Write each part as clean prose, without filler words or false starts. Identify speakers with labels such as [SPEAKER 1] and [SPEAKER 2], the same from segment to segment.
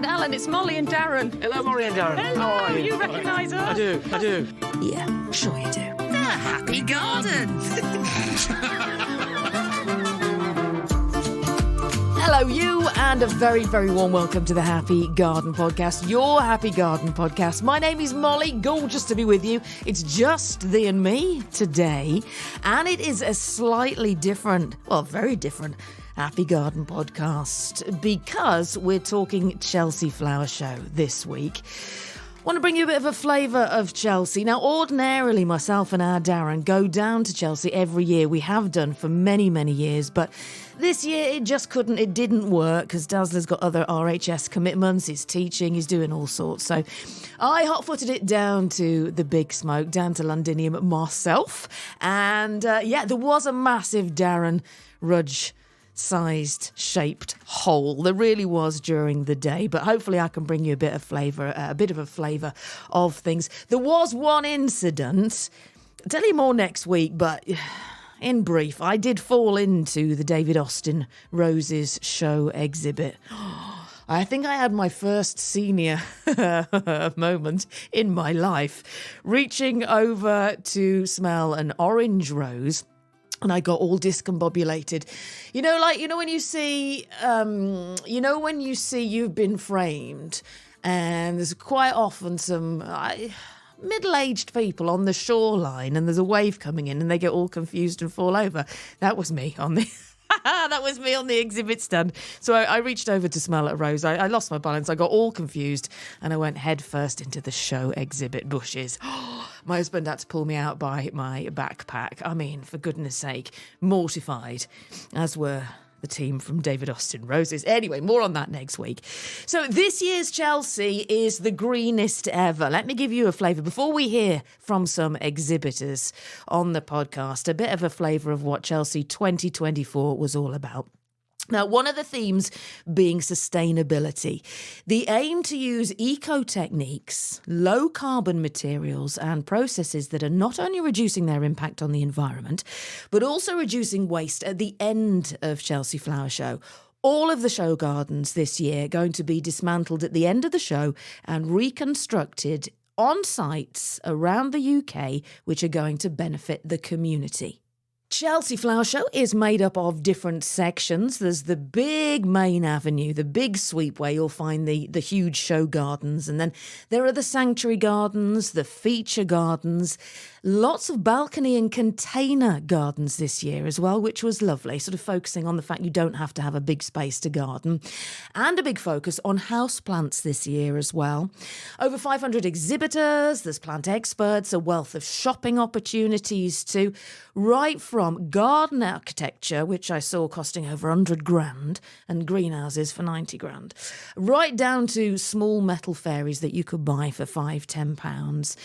[SPEAKER 1] Alan, it's Mollie and Darren.
[SPEAKER 2] Hello, Mollie and Darren.
[SPEAKER 1] Hello,
[SPEAKER 2] How are you?
[SPEAKER 1] you recognise us?
[SPEAKER 2] I do.
[SPEAKER 3] Yeah, sure you do.
[SPEAKER 4] The Happy Garden.
[SPEAKER 3] Hello, you, and a very, very warm welcome to the Happy Garden Podcast, your Happy Garden Podcast. My name is Mollie, gorgeous to be with you. It's just thee and me today, and it is a slightly different, well, very different Happy Garden Podcast because we're talking Chelsea Flower Show this week. I want to bring you a bit of a flavour of Chelsea. Now, ordinarily, myself and our Darren go down to Chelsea every year. We have done for many, many years, but this year it didn't work because Dazzler's got other RHS commitments, he's teaching, he's doing all sorts. So I hot-footed it down to the Big Smoke, down to Londinium myself. And there was a massive Darren Rudge sized shaped hole. There really was during the day, but hopefully I can bring you a bit of a flavour of things. There was one incident. I'll tell you more next week, but in brief, I did fall into the David Austin Roses show exhibit. I think I had my first senior moment in my life, reaching over to smell an orange rose. And I got all discombobulated. When you see You've Been Framed, and there's quite often some middle-aged people on the shoreline, and there's a wave coming in, and they get all confused and fall over. That was me on the exhibit stand. So I reached over to smell at a rose. I lost my balance. I got all confused, and I went head first into the show exhibit bushes. My husband had to pull me out by my backpack. I mean, for goodness sake, mortified, as were the team from David Austin Roses. Anyway, more on that next week. So this year's Chelsea is the greenest ever. Let me give you a flavour. Before we hear from some exhibitors on the podcast, a bit of a flavour of what Chelsea 2024 was all about. Now, one of the themes being sustainability. The aim to use eco-techniques, low-carbon materials and processes that are not only reducing their impact on the environment, but also reducing waste at the end of Chelsea Flower Show. All of the show gardens this year are going to be dismantled at the end of the show and reconstructed on sites around the UK, which are going to benefit the community. Chelsea Flower Show is made up of different sections. There's the big main avenue, the big sweep where you'll find the huge show gardens. And then there are the sanctuary gardens, the feature gardens, lots of balcony and container gardens this year as well, which was lovely, sort of focusing on the fact you don't have to have a big space to garden. And a big focus on houseplants this year as well. Over 500 exhibitors, there's plant experts, a wealth of shopping opportunities too, right from garden architecture, which I saw costing over 100 grand, and greenhouses for 90 grand, right down to small metal fairies that you could buy for £5-10.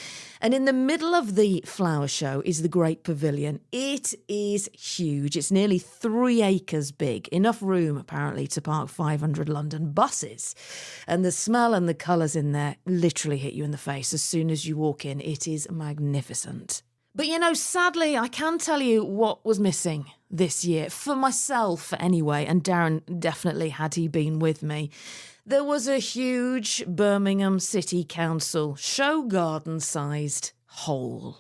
[SPEAKER 3] And in the middle of the flower show is the Great Pavilion. It is huge. It's nearly 3 acres big, enough room apparently to park 500 London buses. And the smell and the colours in there literally hit you in the face as soon as you walk in. It is magnificent. But, sadly, I can tell you what was missing this year, for myself anyway, and Darren definitely had he been with me. There was a huge Birmingham City Council show garden-sized hole.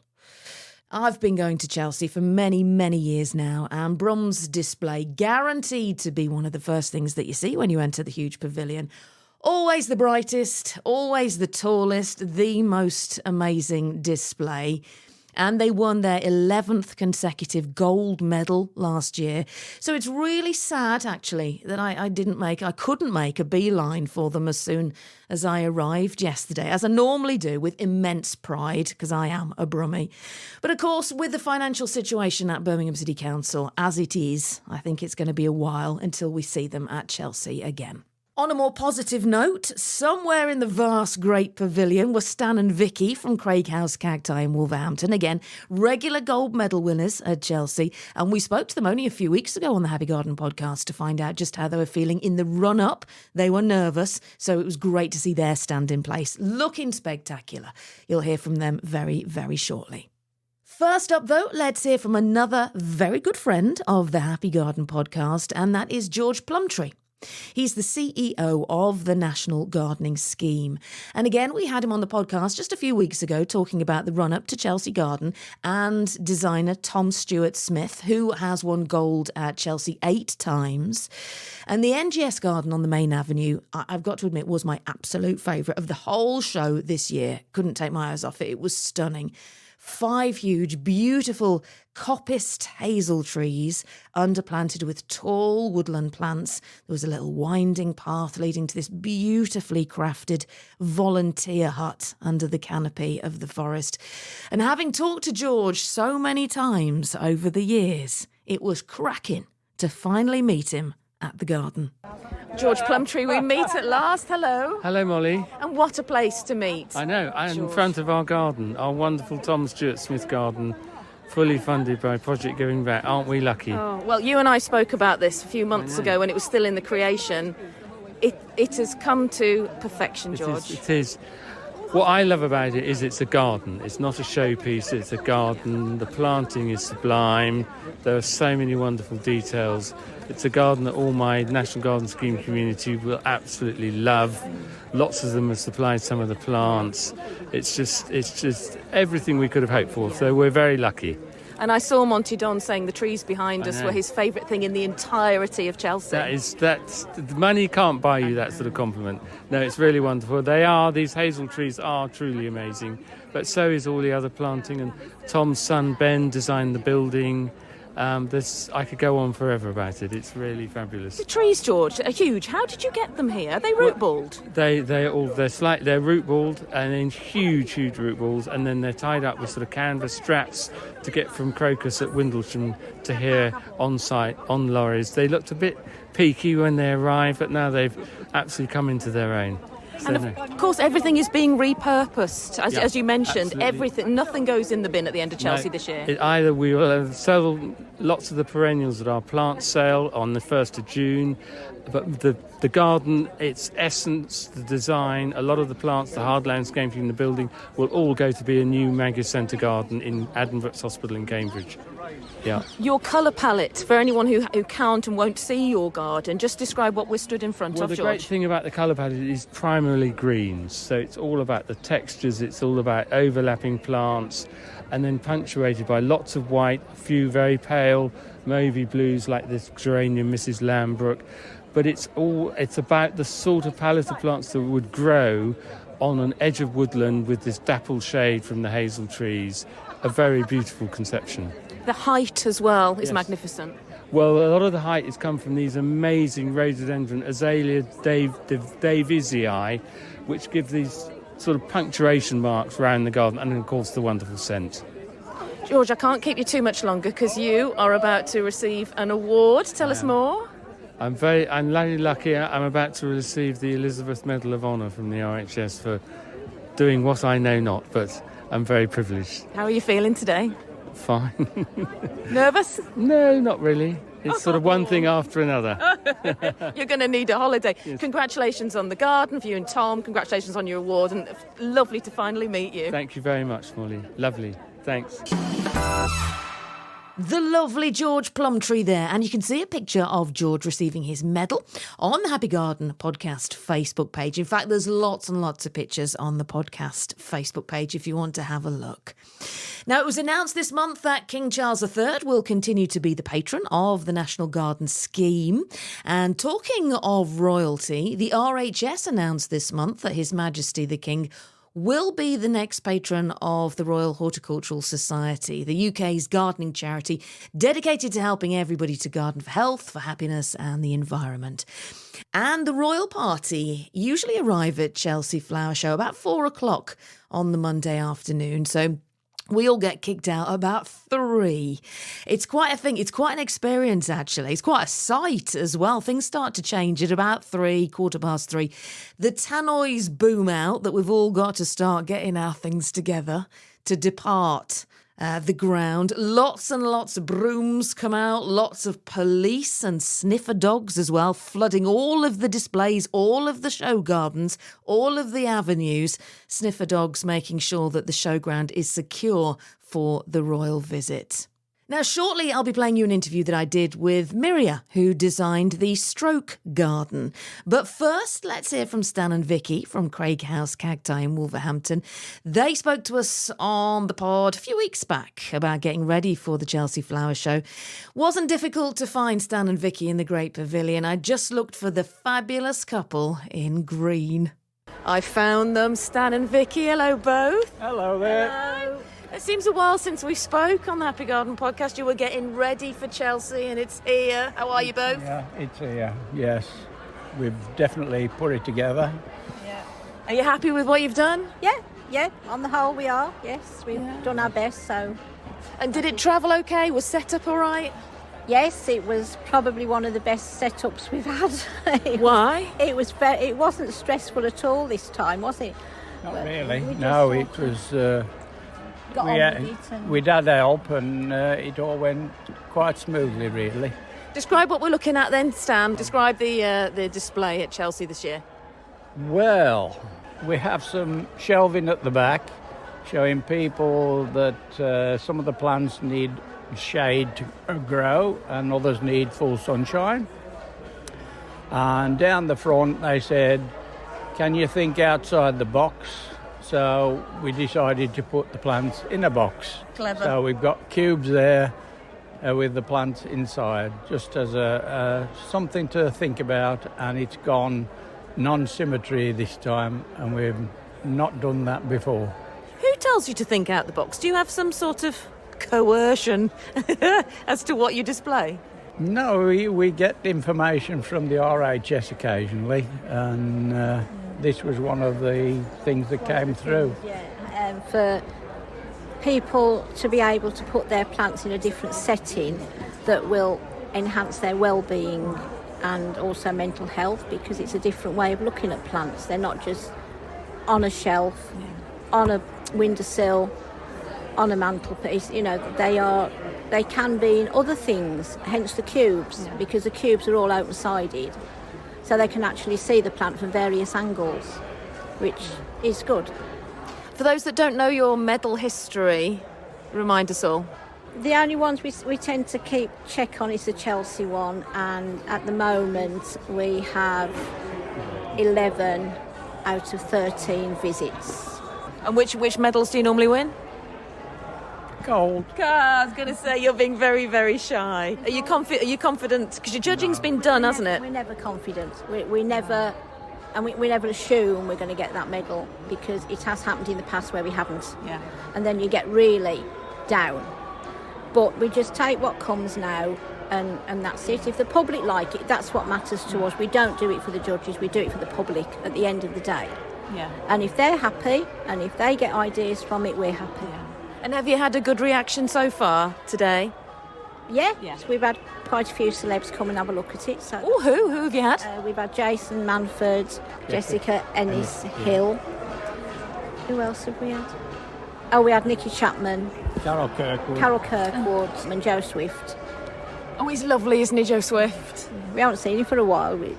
[SPEAKER 3] I've been going to Chelsea for many, many years now, and Brum's display guaranteed to be one of the first things that you see when you enter the huge pavilion. Always the brightest, always the tallest, the most amazing display. And they won their 11th consecutive gold medal last year. So it's really sad, actually, that I couldn't make a beeline for them as soon as I arrived yesterday, as I normally do with immense pride, because I am a Brummie. But of course, with the financial situation at Birmingham City Council, as it is, I think it's going to be a while until we see them at Chelsea again. On a more positive note, somewhere in the vast Great Pavilion were Stan and Vicky from Craighouse Cacti in Wolverhampton. Again, regular gold medal winners at Chelsea. And we spoke to them only a few weeks ago on the Happy Garden podcast to find out just how they were feeling in the run-up. They were nervous, so it was great to see their stand in place. Looking spectacular. You'll hear from them very, very shortly. First up, though, let's hear from another very good friend of the Happy Garden podcast, and that is George Plumtree. He's the CEO of the National Gardening Scheme. And again, we had him on the podcast just a few weeks ago talking about the run-up to Chelsea Garden and designer Tom Stewart-Smith, who has won gold at Chelsea 8 times. And the NGS Garden on the main avenue, I've got to admit, was my absolute favourite of the whole show this year. Couldn't take my eyes off it. It was stunning. 5 huge, beautiful coppiced hazel trees underplanted with tall woodland plants. There was a little winding path leading to this beautifully crafted volunteer hut under the canopy of the forest. And having talked to George so many times over the years, it was cracking to finally meet him at the garden. George Plumtree, we meet at last. Hello.
[SPEAKER 2] Hello, Mollie.
[SPEAKER 3] And what a place to meet.
[SPEAKER 2] I know, and in
[SPEAKER 3] George.
[SPEAKER 2] front of our garden, our wonderful Tom Stewart-Smith garden, fully funded by Project Giving Back. Aren't we lucky?
[SPEAKER 3] Oh, well, you and I spoke about this a few months ago when it was still in the creation. It has come to perfection, George.
[SPEAKER 2] It is. What I love about it is it's a garden. It's not a showpiece, it's a garden. The planting is sublime. There are so many wonderful details. It's a garden that all my National Garden Scheme community will absolutely love. Lots of them have supplied some of the plants. It's just everything we could have hoped for. So we're very lucky.
[SPEAKER 3] And I saw Monty Don saying the trees behind us were his favourite thing in the entirety of Chelsea.
[SPEAKER 2] That's money can't buy you that sort of compliment. No, it's really wonderful. These hazel trees are truly amazing. But so is all the other planting. And Tom's son Ben designed the building. I could go on forever about it. It's really fabulous.
[SPEAKER 3] The trees, George, are huge. How did you get them here? Are they root balled?
[SPEAKER 2] They're root balled and in huge root balls, and then they're tied up with sort of canvas straps to get from Crocus at Windlesham to here on site on lorries. They looked a bit peaky when they arrived, but now they've absolutely come into their own.
[SPEAKER 3] And of course, everything is being repurposed, as you mentioned.
[SPEAKER 2] Absolutely.
[SPEAKER 3] Everything, nothing goes in the bin at the end of Chelsea this year.
[SPEAKER 2] Either we will sell lots of the perennials at our plant sale on the 1st of June, but the garden, its essence, the design, a lot of the plants, the hard landscaping in the building will all go to be a new Maggis Centre garden in Addenbrooke's Hospital in Cambridge. Yeah.
[SPEAKER 3] Your colour palette, for anyone who can't and won't see your garden, just describe what we're stood in front of,
[SPEAKER 2] The
[SPEAKER 3] George.
[SPEAKER 2] great thing about the colour palette is primarily greens. So it's all about the textures, it's all about overlapping plants, and then punctuated by lots of white, a few very pale mauvey blues like this geranium Mrs. Lambrook. But it's about the sort of palette of plants that would grow on an edge of woodland with this dapple shade from the hazel trees. A very beautiful conception.
[SPEAKER 3] The height as well is magnificent.
[SPEAKER 2] Well, a lot of the height has come from these amazing rhododendron Azalea davisii, which give these sort of punctuation marks around the garden, and of course the wonderful scent.
[SPEAKER 3] George, I can't keep you too much longer because you are about to receive an award. Tell us more.
[SPEAKER 2] I'm very lucky. I'm about to receive the Elizabeth Medal of Honour from the RHS for doing what I know not, but I'm very privileged.
[SPEAKER 3] How are you feeling today?
[SPEAKER 2] Fine.
[SPEAKER 3] Nervous?
[SPEAKER 2] No, not really. It's sort of one thing after another.
[SPEAKER 3] You're going to need a holiday. Yes. Congratulations on the garden for you and Tom. Congratulations on your award, and lovely to finally meet you.
[SPEAKER 2] Thank you very much, Mollie. Lovely. Thanks.
[SPEAKER 3] The lovely George Plumtree there. And you can see a picture of George receiving his medal on the Happy Garden podcast Facebook page. In fact, there's lots and lots of pictures on the podcast Facebook page if you want to have a look. Now, it was announced this month that King Charles III will continue to be the patron of the National Garden Scheme. And talking of royalty, the RHS announced this month that His Majesty the King will be the next patron of the Royal Horticultural Society, the UK's gardening charity dedicated to helping everybody to garden for health, for happiness and the environment. And the royal party usually arrive at Chelsea Flower Show about 4:00 on the Monday afternoon. So we all get kicked out about 3. It's quite a thing. It's quite an experience, actually. It's quite a sight as well. Things start to change at about 3, 3:15. The tannoys boom out that we've all got to start getting our things together to depart the ground. Lots and lots of brooms come out, lots of police and sniffer dogs as well, flooding all of the displays, all of the show gardens, all of the avenues. Sniffer dogs making sure that the showground is secure for the royal visit. Now, shortly, I'll be playing you an interview that I did with Miria, who designed the Stroke Garden. But first, let's hear from Stan and Vicky from Craig House Cacti in Wolverhampton. They spoke to us on the pod a few weeks back about getting ready for the Chelsea Flower Show. Wasn't difficult to find Stan and Vicky in the Great Pavilion. I just looked for the fabulous couple in green. I found them, Stan and Vicky. Hello, both.
[SPEAKER 5] Hello there.
[SPEAKER 3] Hello. It seems a while since we spoke on the Happy Garden podcast. You were getting ready for Chelsea and it's here. How are you both?
[SPEAKER 5] Yeah, it's here, yes. We've definitely put it together.
[SPEAKER 6] Yeah.
[SPEAKER 3] Are you happy with what you've done?
[SPEAKER 6] Yeah, on the whole we are, yes. We've done our best, so...
[SPEAKER 3] And did it travel okay? Was set up all right?
[SPEAKER 6] Yes, it was probably one of the best setups we've had.
[SPEAKER 3] Why?
[SPEAKER 6] It wasn't stressful at all this time, was it?
[SPEAKER 5] Not
[SPEAKER 6] Well,
[SPEAKER 5] really.
[SPEAKER 6] we just
[SPEAKER 5] No,
[SPEAKER 6] sort
[SPEAKER 5] it was...
[SPEAKER 6] got on with it and-
[SPEAKER 5] we'd had help and it all went quite smoothly, really.
[SPEAKER 3] Describe what we're looking at then, Stan. Describe the display at Chelsea this year.
[SPEAKER 5] Well, we have some shelving at the back showing people that some of the plants need shade to grow and others need full sunshine. And down the front they said, can you think outside the box? So we decided to put the plants in a box.
[SPEAKER 3] Clever.
[SPEAKER 5] So we've got cubes there with the plants inside, just as a something to think about. And it's gone non-symmetry this time, and we've not done that before.
[SPEAKER 3] Who tells you to think out the box? Do you have some sort of coercion as to what you display?
[SPEAKER 5] No, we get information from the RHS occasionally, and this was one of the things that came through.
[SPEAKER 6] Yeah, for people to be able to put their plants in a different setting that will enhance their well-being and also mental health, because it's a different way of looking at plants. They're not just on a shelf, on a windowsill, on a mantelpiece. You know, they can be in other things, hence the cubes, because the cubes are all open-sided. So they can actually see the plant from various angles, which is good.
[SPEAKER 3] For those that don't know your medal history, remind us all.
[SPEAKER 6] The only ones we tend to keep check on is the Chelsea one, and at the moment we have 11 out of 13 visits.
[SPEAKER 3] And which medals do you normally win?
[SPEAKER 5] Gold.
[SPEAKER 3] I was going to say, you're being very, very shy. Are you confident? Because your judging's been done, hasn't it?
[SPEAKER 6] We're never confident. We never... And we never assume we're going to get that medal, because it has happened in the past where we haven't.
[SPEAKER 3] Yeah.
[SPEAKER 6] And then you get really down. But we just take what comes now, and that's it. If the public like it, that's what matters to us. We don't do it for the judges, we do it for the public at the end of the day.
[SPEAKER 3] Yeah.
[SPEAKER 6] And if they're happy, and if they get ideas from it, we're happy.
[SPEAKER 3] And have you had a good reaction so far today?
[SPEAKER 6] Yeah.
[SPEAKER 3] Yeah.
[SPEAKER 6] So we've had quite a few celebs come and have a look at it. So
[SPEAKER 3] Oh, who have you had?
[SPEAKER 6] we've had Jason Manford, Jessica Ennis-Hill. Who else have we had? Oh, we had Nikki Chapman,
[SPEAKER 5] Carol Kirkwood.
[SPEAKER 6] Carol Kirkwood, and Joe Swift.
[SPEAKER 3] Oh, he's lovely, isn't he, Joe Swift?
[SPEAKER 6] We haven't seen him for a while. We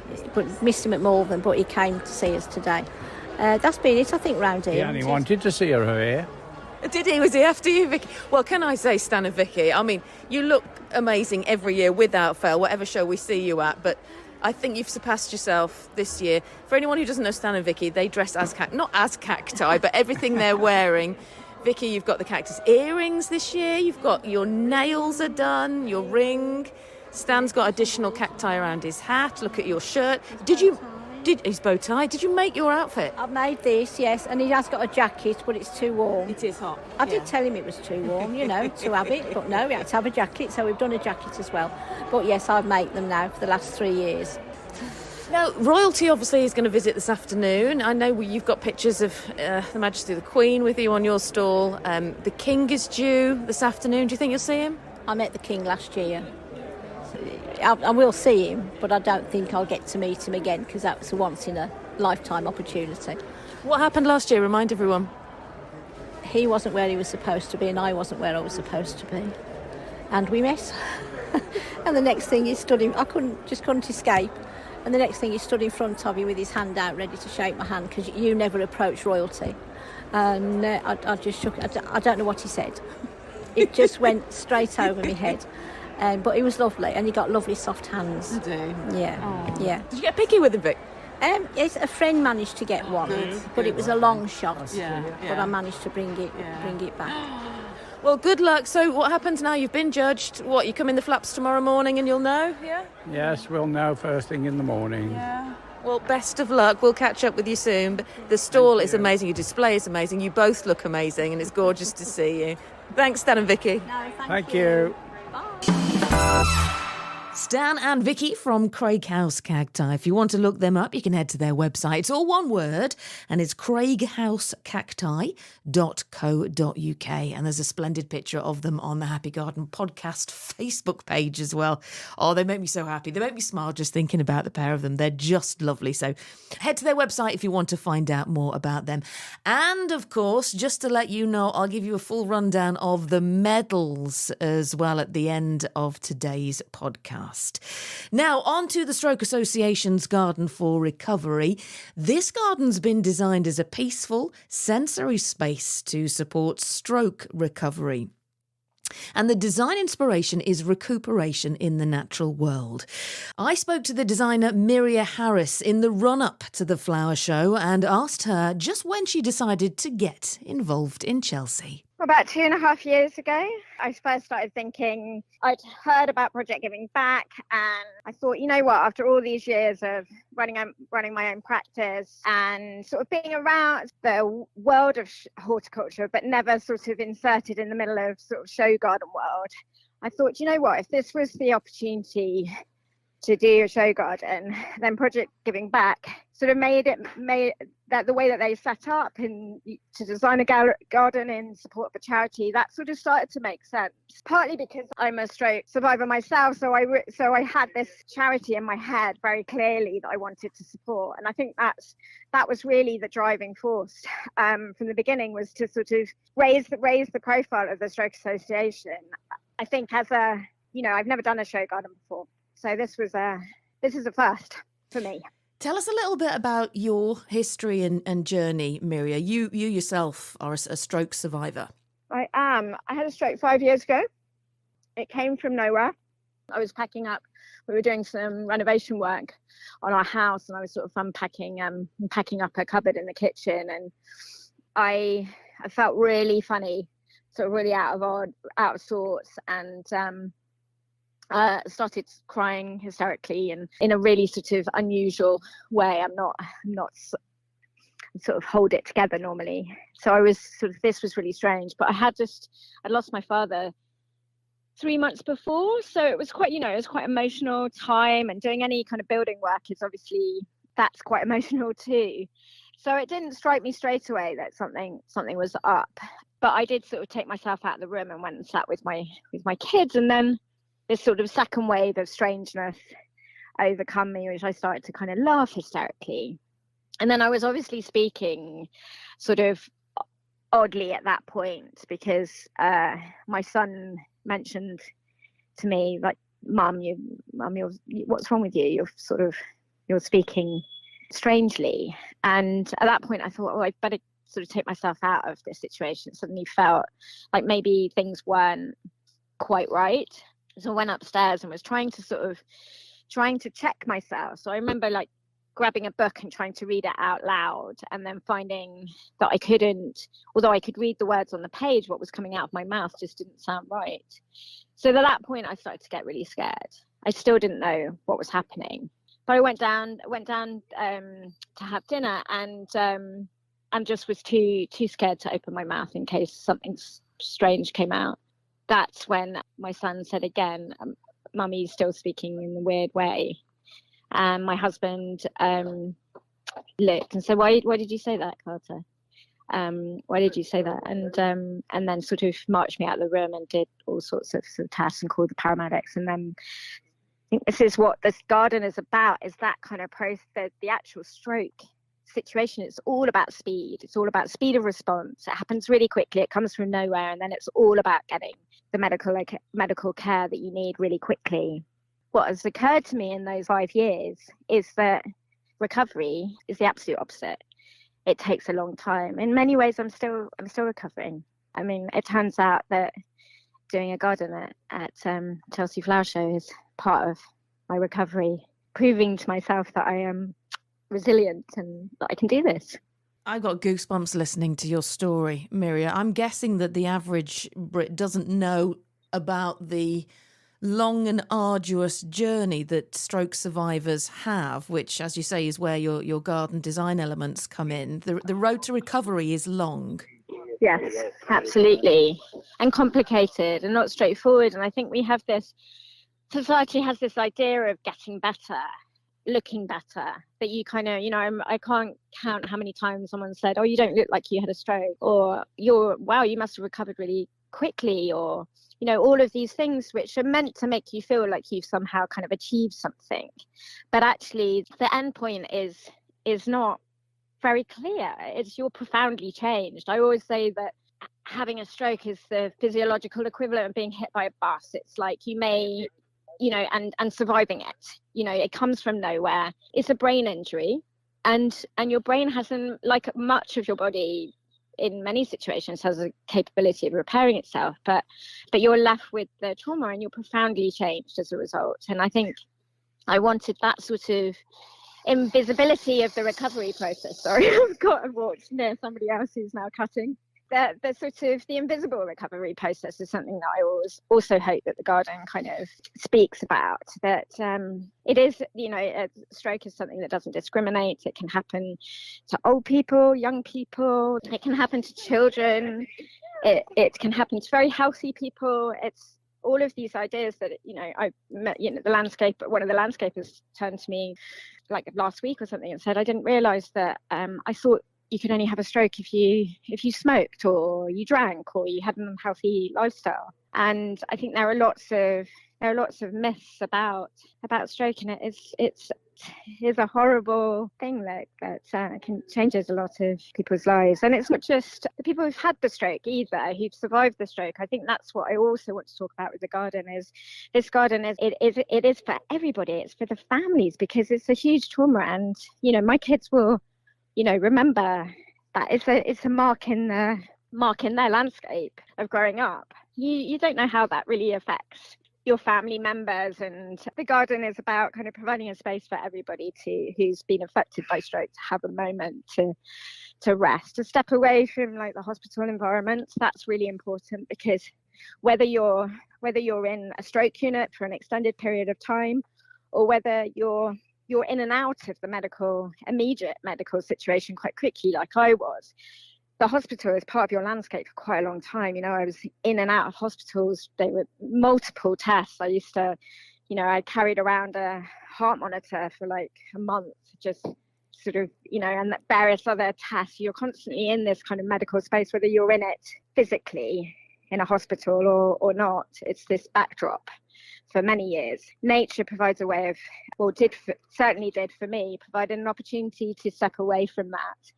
[SPEAKER 6] missed him at Malvern, but he came to see us today. That's been it, I think, round here.
[SPEAKER 5] He only wanted to see her here.
[SPEAKER 3] Did he? Was he after you, Vicky? Well, can I say, Stan and Vicky, I mean, you look amazing every year without fail, whatever show we see you at, but I think you've surpassed yourself this year. For anyone who doesn't know Stan and Vicky, they dress as not as cacti, but everything they're wearing. Vicky, you've got the cactus earrings this year, you've got your nails are done, your ring. Stan's got additional cacti around his hat. Look at your shirt. His bow tie. Did you make your outfit?
[SPEAKER 6] I've made this, yes, and he has got a jacket, but it's too warm.
[SPEAKER 3] It is hot.
[SPEAKER 6] I did tell him it was too warm, to have it, but no, we had to have a jacket, so we've done a jacket as well. But yes, I've made them now for the last 3 years.
[SPEAKER 3] Now, royalty obviously is going to visit this afternoon. I know you've got pictures of Her Majesty the Queen with you on your stall. The King is due this afternoon. Do you think you'll see him?
[SPEAKER 6] I met the King last year. I will see him, but I don't think I'll get to meet him again, because that was a once-in-a-lifetime opportunity.
[SPEAKER 3] What happened last year? Remind everyone.
[SPEAKER 6] He wasn't where he was supposed to be, and I wasn't where I was supposed to be. And we met. And the next thing he stood in... I couldn't escape. And the next thing he stood in front of me with his hand out, ready to shake my hand, because you never approach royalty. And I just shook... I don't know what he said. It just went straight over my head. But it was lovely, and he got lovely soft hands.
[SPEAKER 3] I do.
[SPEAKER 6] Yeah, yeah.
[SPEAKER 3] Did you get picky with him, Vic?
[SPEAKER 6] Yes, a friend managed to get one, but it was a long shot.
[SPEAKER 3] Yeah.
[SPEAKER 6] But I managed to bring it back.
[SPEAKER 3] Well, good luck. So what happens now? You've been judged. What, you come in the flaps tomorrow morning and you'll know? Yeah?
[SPEAKER 5] Yes, we'll know first thing in the morning.
[SPEAKER 3] Yeah. Well, best of luck. We'll catch up with you soon. But the stall is amazing. Your display is amazing. You both look amazing, and it's gorgeous to see you. Thanks, Stan and Vicky.
[SPEAKER 6] No,
[SPEAKER 5] Thank you.
[SPEAKER 3] Stan and Vicky from Craig House Cacti. If you want to look them up, you can head to their website. It's all one word, and it's craighhousecacti.co.uk. And there's a splendid picture of them on the Happy Garden podcast Facebook page as well. Oh, they make me so happy. They make me smile just thinking about the pair of them. They're just lovely. So head to their website if you want to find out more about them. And, of course, just to let you know, I'll give you a full rundown of the medals as well at the end of today's podcast. Now, on to the Stroke Association's Garden for Recovery. This garden's been designed as a peaceful, sensory space to support stroke recovery. And the design inspiration is recuperation in the natural world. I spoke to the designer Miria Harris in the run-up to the flower show and asked her just when she decided to get involved in Chelsea.
[SPEAKER 7] About 2.5 years ago, I first started thinking, I'd heard about Project Giving Back, and I thought, you know what, after all these years of running my own practice and sort of being around the world of horticulture, but never sort of inserted in the middle of sort of show garden world, I thought, you know what, if this was the opportunity to do a show garden, then Project Giving Back sort of made that the way that they set up and to design a garden in support of a charity, that sort of started to make sense. Partly because I'm a stroke survivor myself, so I had this charity in my head very clearly that I wanted to support, and I think that was really the driving force from the beginning, was to sort of raise the profile of the Stroke Association. I think I've never done a show garden before. So this is a first for me.
[SPEAKER 3] Tell us a little bit about your history and journey, Miria. You yourself are a stroke survivor.
[SPEAKER 7] I am. I had a stroke 5 years ago. It came from nowhere. I was packing up. We were doing some renovation work on our house, and I was sort of packing up a cupboard in the kitchen, and I felt really funny, sort of really out of sorts, and started crying hysterically and in a really sort of unusual way. I'm not sort of hold it together normally. So I was this was really strange, but I'd lost my father 3 months before. So it was quite, it was quite emotional time, and doing any kind of building work is obviously, that's quite emotional too. So it didn't strike me straight away that something was up, but I did sort of take myself out of the room and went and sat with my kids, and then this sort of second wave of strangeness overcome me, which I started to kind of laugh hysterically. And then I was obviously speaking sort of oddly at that point, because my son mentioned to me, like, Mum, what's wrong with you? You're speaking strangely. And at that point I thought, I better sort of take myself out of this situation. Suddenly felt like maybe things weren't quite right. So I went upstairs and was trying to check myself. So I remember like grabbing a book and trying to read it out loud, and then finding that I couldn't, although I could read the words on the page, what was coming out of my mouth just didn't sound right. So at that point I started to get really scared. I still didn't know what was happening, but I went down to have dinner, and just was too scared to open my mouth in case something strange came out. That's when my son said again, Mummy's still speaking in a weird way. And my husband looked and said, why did you say that, Carter? Why did you say that? And then sort of marched me out of the room and did all sorts of tests and called the paramedics. And then I think this is what this garden is about, is that kind of process, the actual stroke situation. It's all about speed. It's all about speed of response. It happens really quickly. It comes from nowhere. And then it's all about getting the medical care that you need really quickly. What has occurred to me in those 5 years is that recovery is the absolute opposite. It takes a long time. In many ways, I'm still recovering. I mean, it turns out that doing a garden at Chelsea Flower Show is part of my recovery, proving to myself that I am resilient and that I can do this.
[SPEAKER 3] I got goosebumps listening to your story, Miria. I'm guessing that the average Brit doesn't know about the long and arduous journey that stroke survivors have, which, as you say, is where your garden design elements come in. The road to recovery is long.
[SPEAKER 7] Yes, absolutely. And complicated and not straightforward. And I think we have society has this idea of getting better, looking better, that you kind of, I can't count how many times someone said, oh, you don't look like you had a stroke, or wow, you must have recovered really quickly, or, all of these things which are meant to make you feel like you've somehow kind of achieved something. But actually the end point is not very clear. It's you're profoundly changed. I always say that having a stroke is the physiological equivalent of being hit by a bus. It's like you may, and surviving it. It comes from nowhere. It's a brain injury, and your brain hasn't, like much of your body in many situations, has a capability of repairing itself, but you're left with the trauma and you're profoundly changed as a result. And I think I wanted that sort of invisibility of the recovery process. Sorry, I've walked near somebody else who's now cutting. The sort of the invisible recovery process is something that I always also hope that the garden kind of speaks about. That it is, a stroke is something that doesn't discriminate. It can happen to old people, young people. It can happen to children. It can happen to very healthy people. It's all of these ideas that, I met, the landscape, one of the landscapers turned to me like last week or something and said, I didn't realize that I thought you could only have a stroke if you smoked or you drank or you had an unhealthy lifestyle. And I think there are lots of myths about stroke, and it's a horrible thing that changes a lot of people's lives. And it's not just the people who've had the stroke either, who've survived the stroke. I think that's what I also want to talk about with the garden. Is this garden it is for everybody. It's for the families, because it's a huge trauma, and my kids will remember that it's a mark in their landscape of growing up. You don't know how that really affects your family members, and the garden is about kind of providing a space for everybody who's been affected by stroke to have a moment to rest, to step away from like the hospital environment. That's really important, because whether you're in a stroke unit for an extended period of time, or whether you're in and out of the immediate medical situation quite quickly, like I was, the hospital is part of your landscape for quite a long time. I was in and out of hospitals. There were multiple tests. I used to, I carried around a heart monitor for like a month, just sort of, and various other tests. You're constantly in this kind of medical space, whether you're in it physically in a hospital or not. It's this backdrop for many years. Nature provides a way of, certainly did for me, provided an opportunity to step away from that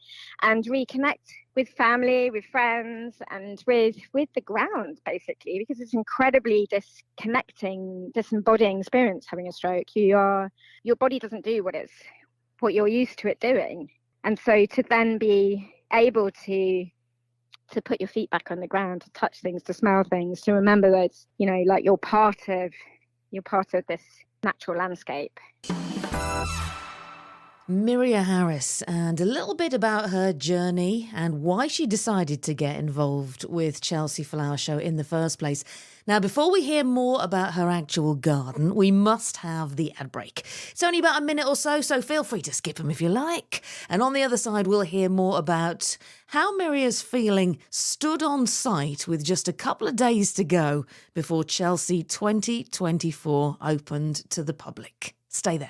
[SPEAKER 7] and reconnect with family, with friends, and with the ground, basically, because it's incredibly disembodying experience having a stroke. Your body doesn't do what you're used to it doing. And so to then be able to put your feet back on the ground, to touch things, to smell things, to remember that, like you're part of this natural landscape.
[SPEAKER 3] Miria Harris, and a little bit about her journey and why she decided to get involved with Chelsea Flower Show in the first place. Now, before we hear more about her actual garden, we must have the ad break. It's only about a minute or so feel free to skip them if you like. And on the other side, we'll hear more about how Miria's feeling stood on site with just a couple of days to go before Chelsea 2024 opened to the public. Stay there.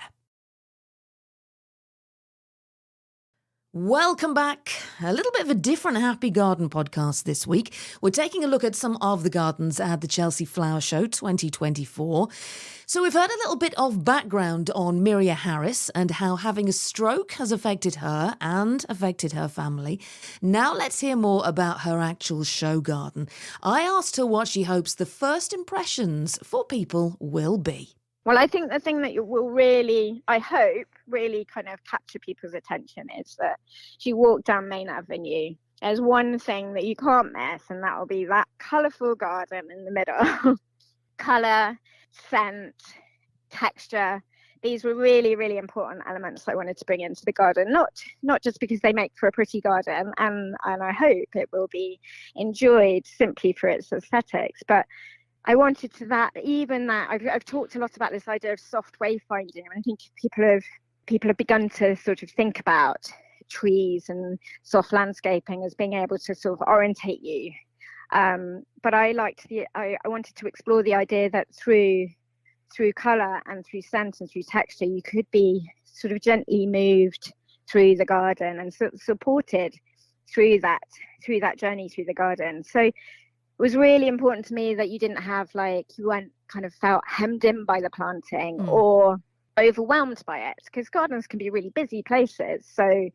[SPEAKER 3] Welcome back. A little bit of a different Happy Garden podcast this week. We're taking a look at some of the gardens at the Chelsea Flower Show 2024. So we've heard a little bit of background on Miria Harris and how having a stroke has affected her and affected her family. Now let's hear more about her actual show garden. I asked her what she hopes the first impressions for people will be.
[SPEAKER 7] Well, I think the thing that will really, I hope, really kind of capture people's attention is that she walked down Main Avenue there's one thing that you can't miss, and that will be that colourful garden in the middle. Colour, scent, texture. These were really, really important elements I wanted to bring into the garden, not just because they make for a pretty garden, and I hope it will be enjoyed simply for its aesthetics, but I wanted to that, even that, I've talked a lot about this idea of soft wayfinding, and I think people have begun to sort of think about trees and soft landscaping as being able to sort of orientate you. But I wanted to explore the idea that through colour and through scent and through texture, you could be sort of gently moved through the garden and supported through that journey through the garden. So it was really important to me that you didn't have you weren't kind of felt hemmed in by the planting or overwhelmed by it, because gardens can be really busy places. So,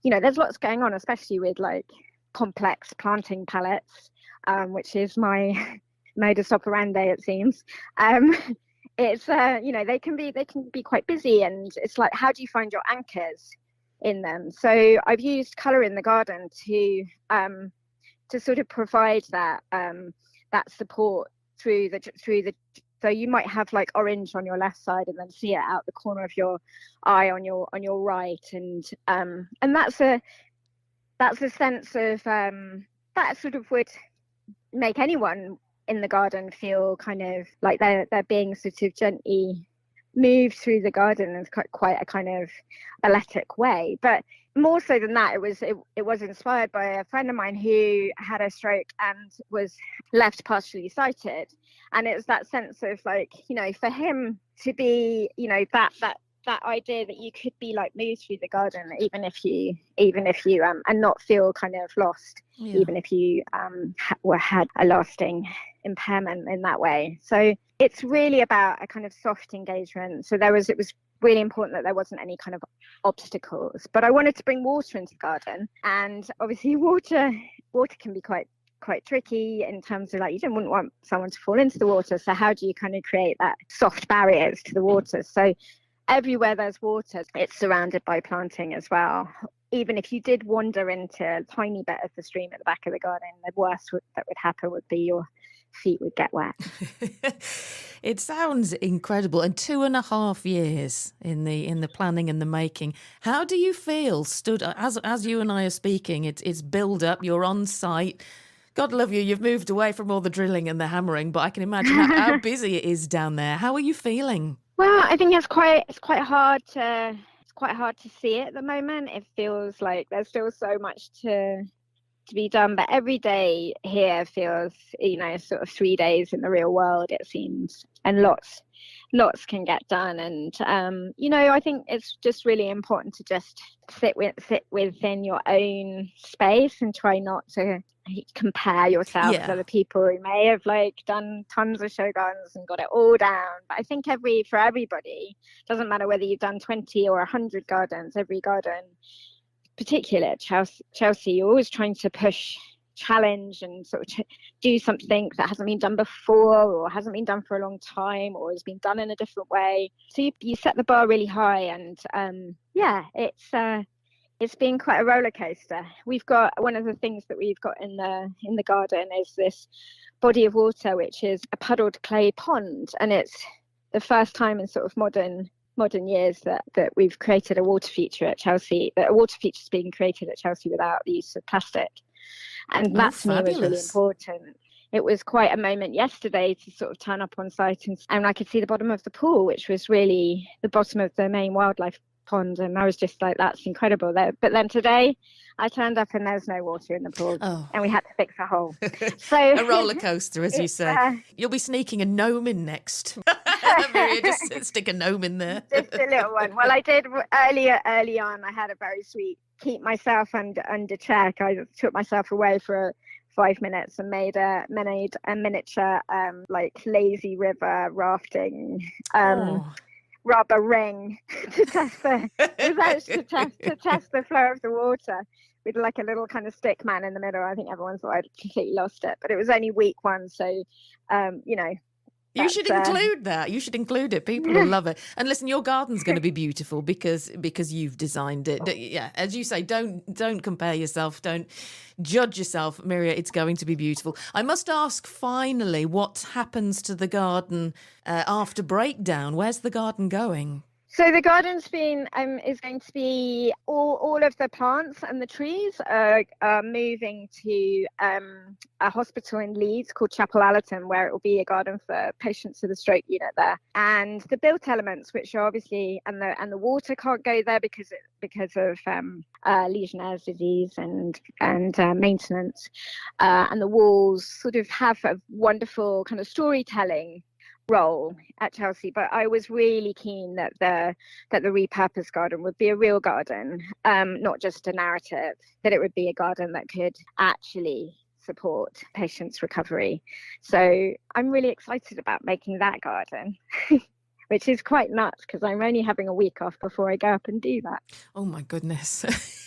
[SPEAKER 7] there's lots going on, especially with complex planting palettes, which is my modus operandi, it seems. It's they can be quite busy, and it's like, how do you find your anchors in them? So I've used colour in the garden to sort of provide that support through the. So you might have orange on your left side, and then see it out the corner of your eye on your right, and that's a sense of that sort of would make anyone in the garden feel kind of like they're being sort of gently moved through the garden in quite a kind of balletic way. But more so than that, it was inspired by a friend of mine who had a stroke and was left partially sighted, and it was that sense of for him to be that idea that you could be moved through the garden even if you and not feel kind of lost, even if you had a lasting impairment in that way. So it's really about a kind of soft engagement. So it was really important that there wasn't any kind of obstacles, but I wanted to bring water into the garden, and obviously water can be quite tricky in terms of you wouldn't want someone to fall into the water, so how do you kind of create that soft barriers to the water? So everywhere there's water, it's surrounded by planting as well. Even if you did wander into a tiny bit of the stream at the back of the garden, the worst that would happen would be your feet would get wet.
[SPEAKER 3] It sounds incredible. And 2.5 years in the planning and the making. How do you feel stood as you and I are speaking? It's build up. You're on site. God love you. You've moved away from all the drilling and the hammering, but I can imagine how busy it is down there. How are you feeling?
[SPEAKER 7] Well, I think it's quite hard to see it at the moment. It feels like there's still so much to be done, but every day here feels sort of 3 days in the real world, it seems, and lots can get done. And I think it's just really important to just sit within your own space and try not to compare yourself with other people who may have done tons of show gardens and got it all down. But I think for everybody, doesn't matter whether you've done 20 or 100 gardens, every garden, particularly at Chelsea, you're always trying to challenge and sort of do something that hasn't been done before, or hasn't been done for a long time, or has been done in a different way. So you set the bar really high, and it's been quite a roller coaster. We've got one of the things that we've got in the garden is this body of water, which is a puddled clay pond, and it's the first time in sort of modern years that we've created a water feature at Chelsea. That a water feature is being created at Chelsea without the use of plastic, and that to me was really important. It was quite a moment yesterday to sort of turn up on site and I could see the bottom of the pool, which was really the bottom of the main wildlife pond, and I was just like, that's incredible there. But then today I turned up and there's no water in the pool, and we had to fix a hole. So
[SPEAKER 3] a roller coaster, as you say. You'll be sneaking a gnome in next. Miria, just stick a gnome in there.
[SPEAKER 7] Just a little one. Well, I did early on. I had a very sweet keep myself under check. I took myself away for 5 minutes and made a miniature lazy river rafting rubber ring to test the flow of the water, with a little kind of stick man in the middle. I think everyone thought I'd completely lost it, but it was only week one, so
[SPEAKER 3] You should include that. You should include it. People will love it. And listen, your garden's going to be beautiful because you've designed it. Yeah, as you say, don't compare yourself. Don't judge yourself, Miria. It's going to be beautiful. I must ask, finally, what happens to the garden after breakdown? Where's the garden going?
[SPEAKER 7] So the garden's is going to be all of the plants and the trees are moving to a hospital in Leeds called Chapel Allerton, where it will be a garden for patients with a stroke unit there. And the built elements, which are obviously and the water can't go there because of Legionnaire's disease and maintenance, and the walls sort of have a wonderful kind of storytelling role at Chelsea, but I was really keen that the repurposed garden would be a real garden, not just a narrative, that it would be a garden that could actually support patients' recovery. So I'm really excited about making that garden. Which is quite nuts because I'm only having a week off before I go up and do that.
[SPEAKER 3] Oh my goodness.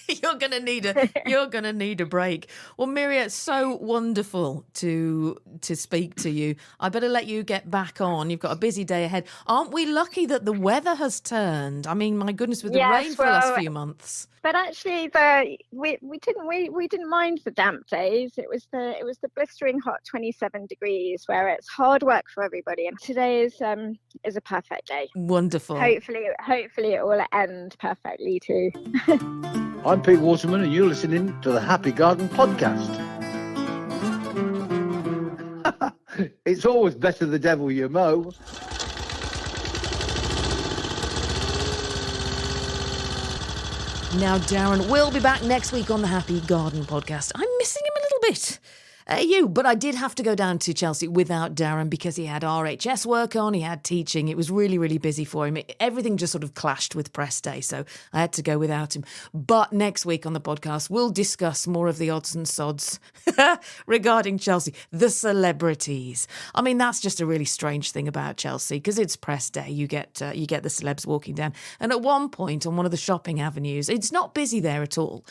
[SPEAKER 3] You're gonna need a break. Well, Miria, it's so wonderful to speak to you. I better let you get back on. You've got a busy day ahead. Aren't we lucky that the weather has turned? I mean, my goodness, with the rain for the last few months.
[SPEAKER 7] But actually, we didn't mind the damp days. It was the blistering hot 27 degrees where it's hard work for everybody. And today is a perfect day.
[SPEAKER 3] Wonderful.
[SPEAKER 7] Hopefully it will end perfectly too.
[SPEAKER 8] I'm Pete Waterman, and you're listening to the Happy Garden Podcast. It's always better the devil you mow.
[SPEAKER 3] Now, Darren will be back next week on the Happy Garden Podcast. I'm missing him a little bit. But I did have to go down to Chelsea without Darren because he had RHS work on, he had teaching. It was really, really busy for him. Everything just sort of clashed with press day, so I had to go without him. But next week on the podcast, we'll discuss more of the odds and sods regarding Chelsea, the celebrities. I mean, that's just a really strange thing about Chelsea because it's press day. You get the celebs walking down. And at one point on one of the shopping avenues, it's not busy there at all.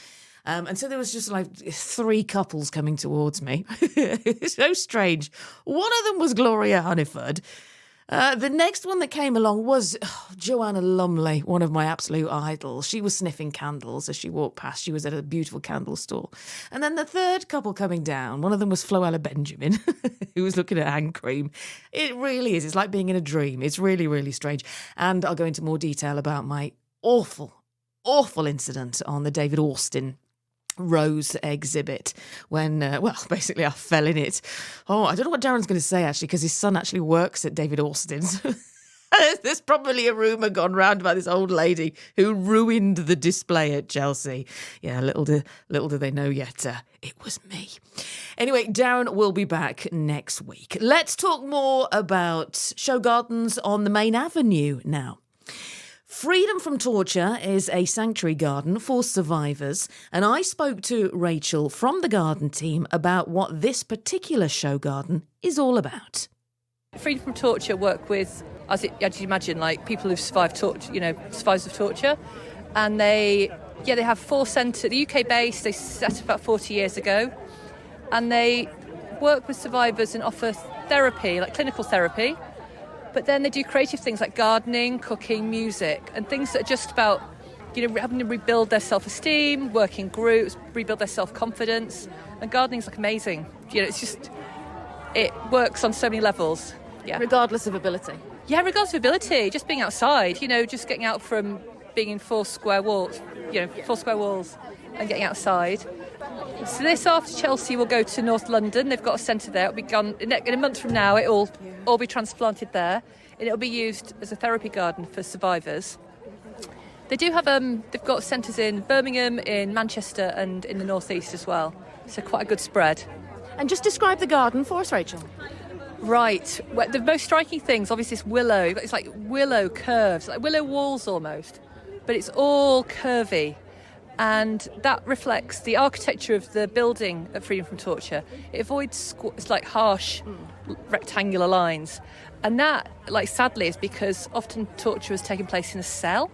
[SPEAKER 3] And so there was just like 3 couples coming towards me. It's so strange. One of them was Gloria Hunniford. The next one that came along was Joanna Lumley, one of my absolute idols. She was sniffing candles as she walked past. She was at a beautiful candle store. And then the third couple coming down, one of them was Floella Benjamin, who was looking at hand cream. It really is. It's like being in a dream. It's really, really strange. And I'll go into more detail about my awful incident on the David Austin Rose exhibit when, basically I fell in it. Oh, I don't know what Darren's going to say, actually, because his son actually works at David Austin's. There's probably a rumour gone round about this old lady who ruined the display at Chelsea. Yeah, little do they know yet, it was me. Anyway, Darren will be back next week. Let's talk more about show gardens on the main avenue now. Freedom from Torture is a sanctuary garden for survivors, and I spoke to Rachel from the garden team about what this particular show garden is all about.
[SPEAKER 1] Freedom from Torture work with, as you imagine, like people who've survived torture, survivors of torture, and they have 4 centres. The UK based. They set up about 40 years ago, and they work with survivors and offer therapy, like clinical therapy. But then they do creative things like gardening, cooking, music, and things that are just about, having to rebuild their self-esteem, work in groups, rebuild their self-confidence. And gardening's like amazing. It works on so many levels. Yeah.
[SPEAKER 3] Regardless of ability.
[SPEAKER 1] Yeah, regardless of ability. Just being outside, just getting out from being in 4 square walls, 4 square walls and getting outside. So this after Chelsea will go to North London. They've got a centre there. It'll be gone in a month from now. It'll all be transplanted there, and it'll be used as a therapy garden for survivors. They do have they've got centres in Birmingham, in Manchester, and in the North East as well. So quite a good spread.
[SPEAKER 3] And just describe the garden for us, Rachel.
[SPEAKER 1] Right. Well, the most striking things, obviously, is willow. It's like willow curves, like willow walls almost, but it's all curvy. And that reflects the architecture of the building at Freedom from Torture. It avoids it's like harsh rectangular lines. And that, sadly, is because often torture has taken place in a cell.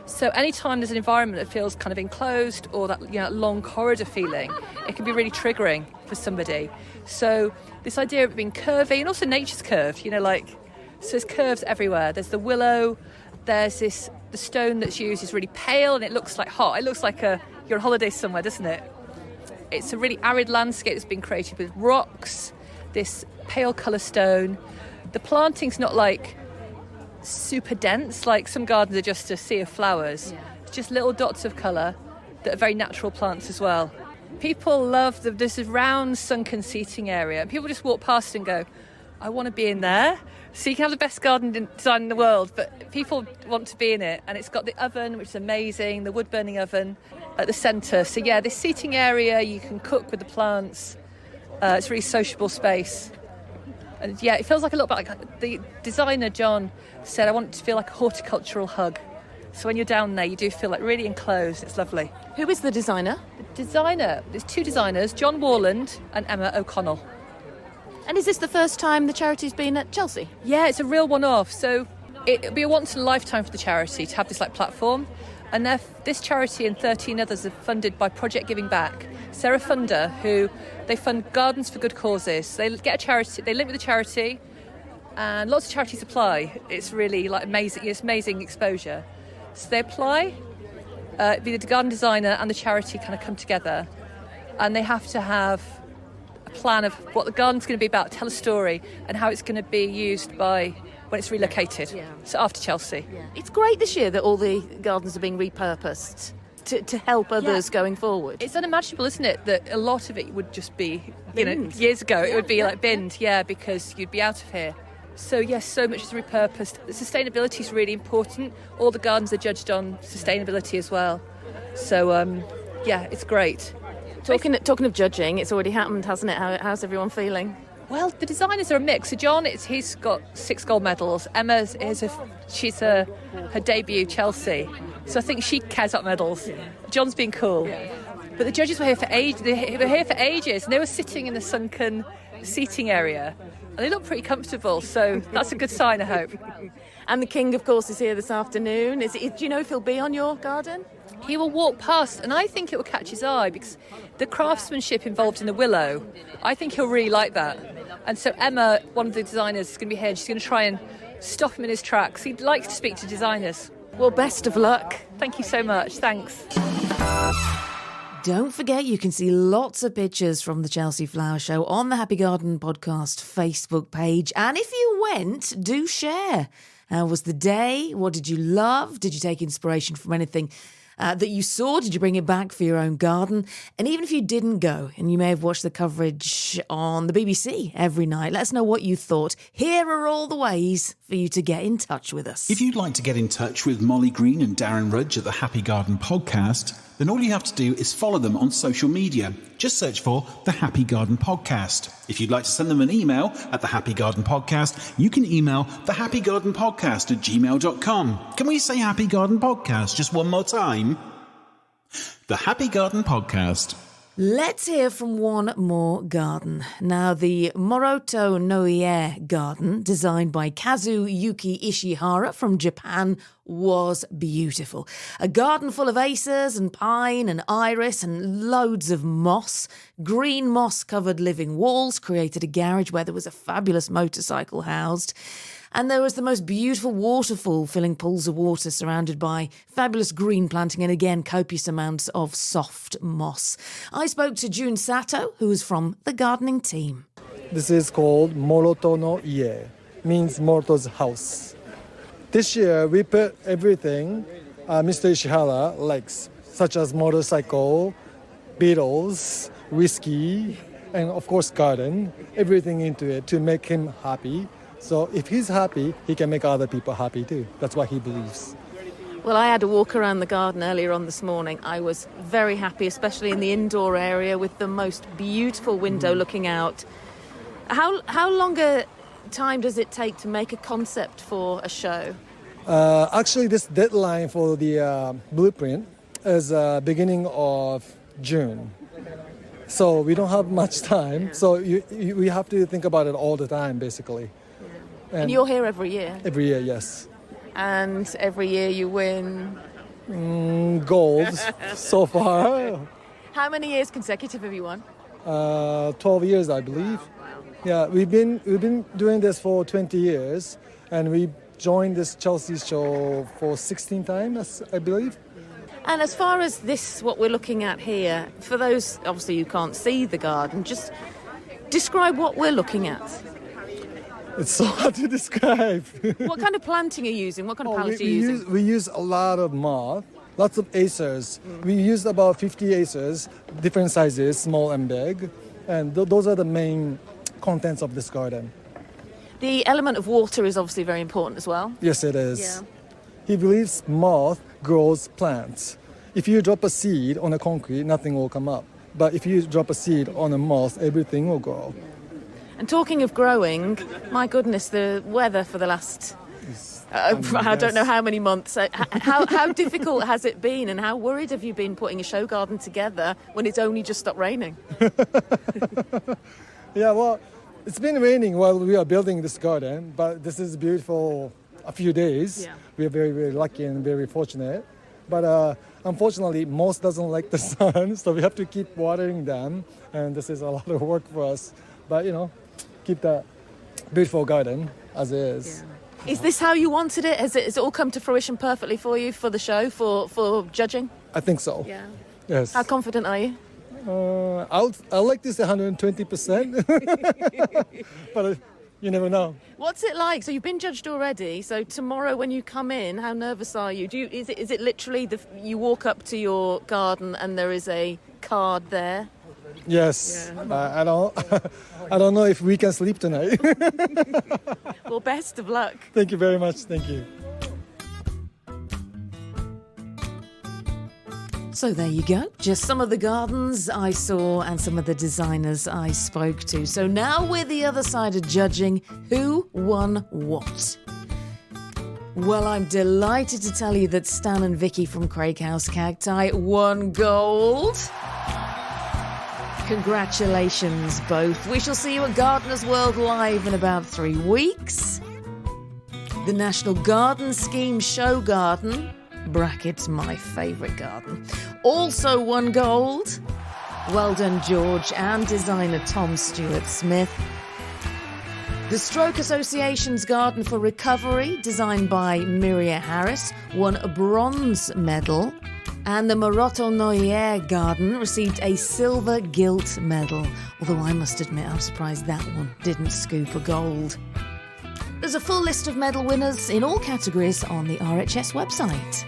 [SPEAKER 1] So anytime there's an environment that feels kind of enclosed or that long corridor feeling, it can be really triggering for somebody. So this idea of it being curvy, and also nature's curved, so there's curves everywhere. There's the willow, there's the stone that's used is really pale and it looks like hot. It looks like you're on holiday somewhere, doesn't it? It's a really arid landscape that's been created with rocks, this pale colour stone. The planting's not like super dense, like some gardens are just a sea of flowers. It's just little dots of colour that are very natural plants as well. People love there's a round sunken seating area, and people just walk past and go, I want to be in there. So you can have the best garden design in the world, but people want to be in it. And it's got the oven, which is amazing, the wood burning oven at the centre. So this seating area, you can cook with the plants. It's a really sociable space. And it feels like a little bit like the designer, John, said, I want it to feel like a horticultural hug. So when you're down there, you do feel like really enclosed. It's lovely.
[SPEAKER 3] Who is the designer?
[SPEAKER 1] There's two designers, John Warland and Emma O'Connell.
[SPEAKER 3] And is this the first time the charity's been at Chelsea?
[SPEAKER 1] Yeah, it's a real one-off. So it'll be a once-in-a-lifetime for the charity to have this platform. And this charity and 13 others are funded by Project Giving Back. Sarah Funder, who they fund gardens for good causes. They get a charity, they link with the charity, and lots of charities apply. It's really amazing. It's amazing exposure. So they apply. The garden designer and the charity kind of come together, and they have to have a plan of what the garden's going to be about, tell a story, and how it's going to be used when it's relocated. So after Chelsea.
[SPEAKER 3] It's great this year that all the gardens are being repurposed to help others going forward.
[SPEAKER 1] It's unimaginable, isn't it, that a lot of it would just be,
[SPEAKER 3] binned.
[SPEAKER 1] Years ago it would be binned, because you'd be out of here. So yes, so much is repurposed. The sustainability is really important. All the gardens are judged on sustainability as well. So it's great.
[SPEAKER 3] Talking of judging, it's already happened, hasn't it? How's everyone feeling?
[SPEAKER 1] Well, the designers are a mix. So John, he's got 6 gold medals. Emma she's her debut Chelsea. So I think she cares about medals. John's been cool. But the judges were here for ages. They were here for ages, and they were sitting in the sunken seating area. And they look pretty comfortable, so that's a good sign, I hope.
[SPEAKER 3] And the King, of course, is here this afternoon. Do you know if he'll be on your garden?
[SPEAKER 1] He will walk past, and I think it will catch his eye because the craftsmanship involved in the willow, I think he'll really like that. And so Emma, one of the designers, is going to be here, and she's going to try and stop him in his tracks. He likes to speak to designers.
[SPEAKER 3] Well, best of luck.
[SPEAKER 1] Thank you so much. Thanks.
[SPEAKER 3] Don't forget, you can see lots of pictures from the Chelsea Flower Show on the Happy Garden Podcast Facebook page. And if you went, do share. How was the day? What did you love? Did you take inspiration from anything that you saw? Did you bring it back for your own garden? And even if you didn't go, and you may have watched the coverage on the BBC every night, let us know what you thought. Here are all the ways for you to get in touch with us.
[SPEAKER 9] If you'd like to get in touch with Mollie Green and Darren Rudge at the Happy Garden Podcast, then all you have to do is follow them on social media. Just search for The Happy Garden Podcast. If you'd like to send them an email at The Happy Garden Podcast, you can email thehappygardenpodcast@gmail.com. Can we say Happy Garden Podcast just one more time? The Happy Garden Podcast.
[SPEAKER 3] Let's hear from one more garden. Now, the Moroto Noie garden, designed by Kazuyuki Ishihara from Japan, was beautiful. A garden full of acers and pine and iris and loads of moss. Green moss-covered living walls created a garage where there was a fabulous motorcycle housed. And there was the most beautiful waterfall filling pools of water surrounded by fabulous green planting and, again, copious amounts of soft moss. I spoke to Jun Sato, who is from the gardening team.
[SPEAKER 10] This is called Moroto no Ie, means Moroto's house. This year, we put everything Mr. Ishihara likes, such as motorcycle, Beatles, whiskey, and, of course, garden, everything into it to make him happy. So if he's happy, he can make other people happy too. That's what he believes.
[SPEAKER 3] Well, I had a walk around the garden earlier on this morning. I was very happy, especially in the indoor area with the most beautiful window looking out. How long a time does it take to make a concept for a show?
[SPEAKER 10] Actually, this deadline for the blueprint is beginning of June. So we don't have much time. So we have to think about it all the time, basically.
[SPEAKER 3] And you're here every year?
[SPEAKER 10] Every year, yes.
[SPEAKER 3] And every year you win
[SPEAKER 10] Gold so far.
[SPEAKER 3] How many years consecutive have you won?
[SPEAKER 10] 12 years, I believe. Yeah, we've been doing this for 20 years, and we joined this Chelsea show for 16 times, I believe.
[SPEAKER 3] And as far as this, what we're looking at here, for those obviously who can't see the garden, just describe what we're looking at.
[SPEAKER 10] It's so hard to describe.
[SPEAKER 3] What kind of planting are you using? What kind of palette are you using?
[SPEAKER 10] We use a lot of moth, lots of acers. We use about 50 acers, different sizes, small and big. And those are the main contents of this garden.
[SPEAKER 3] The element of water is obviously very important as well.
[SPEAKER 10] Yes, it is.
[SPEAKER 3] Yeah.
[SPEAKER 10] He believes moth grows plants. If you drop a seed on a concrete, nothing will come up. But if you drop a seed on a moth, everything will grow.
[SPEAKER 3] And talking of growing, my goodness, the weather for the last, I don't know how many months, how difficult has it been, and how worried have you been putting a show garden together when it's only just stopped raining?
[SPEAKER 10] Yeah, well, it's been raining while we are building this garden, but this is beautiful a few days.
[SPEAKER 3] Yeah.
[SPEAKER 10] We are very, very lucky and very fortunate. But unfortunately, moss doesn't like the sun, so we have to keep watering them, and this is a lot of work for us. But, keep that beautiful garden as is.
[SPEAKER 3] Yeah. Is this how you wanted it? Has it all come to fruition perfectly for you for the show, for judging?
[SPEAKER 10] I think so.
[SPEAKER 3] Yeah.
[SPEAKER 10] Yes.
[SPEAKER 3] How confident are you?
[SPEAKER 10] I'll like to say 120%, but you never know.
[SPEAKER 3] What's it like? So you've been judged already. So tomorrow when you come in, how nervous are you? Is it literally you walk up to your garden and there is a card there?
[SPEAKER 10] Yes.
[SPEAKER 3] Yeah.
[SPEAKER 10] I don't know if we can sleep tonight.
[SPEAKER 3] Well, best of luck.
[SPEAKER 10] Thank you very much. Thank you.
[SPEAKER 3] So there you go. Just some of the gardens I saw and some of the designers I spoke to. So now we're the other side of judging who won what. Well, I'm delighted to tell you that Stan and Vicky from Craig House Cacti won gold. Congratulations, both. We shall see you at Gardeners World Live in about 3 weeks. The National Garden Scheme Show Garden, brackets my favourite garden, also won gold. Well done, George, and designer Tom Stewart-Smith. The Stroke Association's Garden for Recovery, designed by Miria Harris, won a bronze medal. And the Marotto Noyer Garden received a silver gilt medal, although I must admit I'm surprised that one didn't scoop a gold. There's a full list of medal winners in all categories on the RHS website.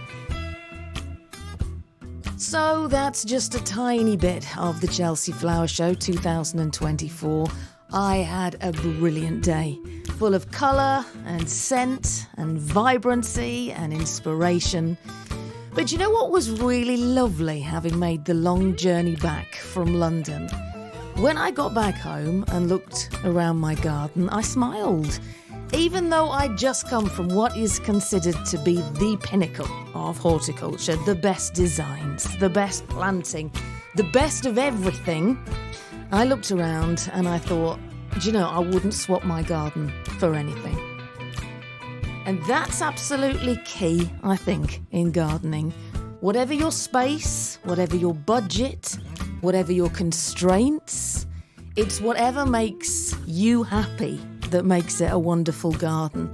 [SPEAKER 3] So that's just a tiny bit of the Chelsea Flower Show 2024. I had a brilliant day, full of colour and scent and vibrancy and inspiration. But you know what was really lovely, having made the long journey back from London? When I got back home and looked around my garden, I smiled. Even though I'd just come from what is considered to be the pinnacle of horticulture, the best designs, the best planting, the best of everything, I looked around and I thought, I wouldn't swap my garden for anything. And that's absolutely key, I think, in gardening. Whatever your space, whatever your budget, whatever your constraints, it's whatever makes you happy that makes it a wonderful garden.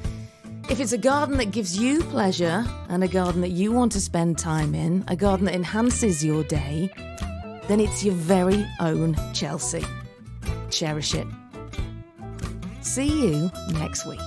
[SPEAKER 3] If it's a garden that gives you pleasure and a garden that you want to spend time in, a garden that enhances your day, then it's your very own Chelsea. Cherish it. See you next week.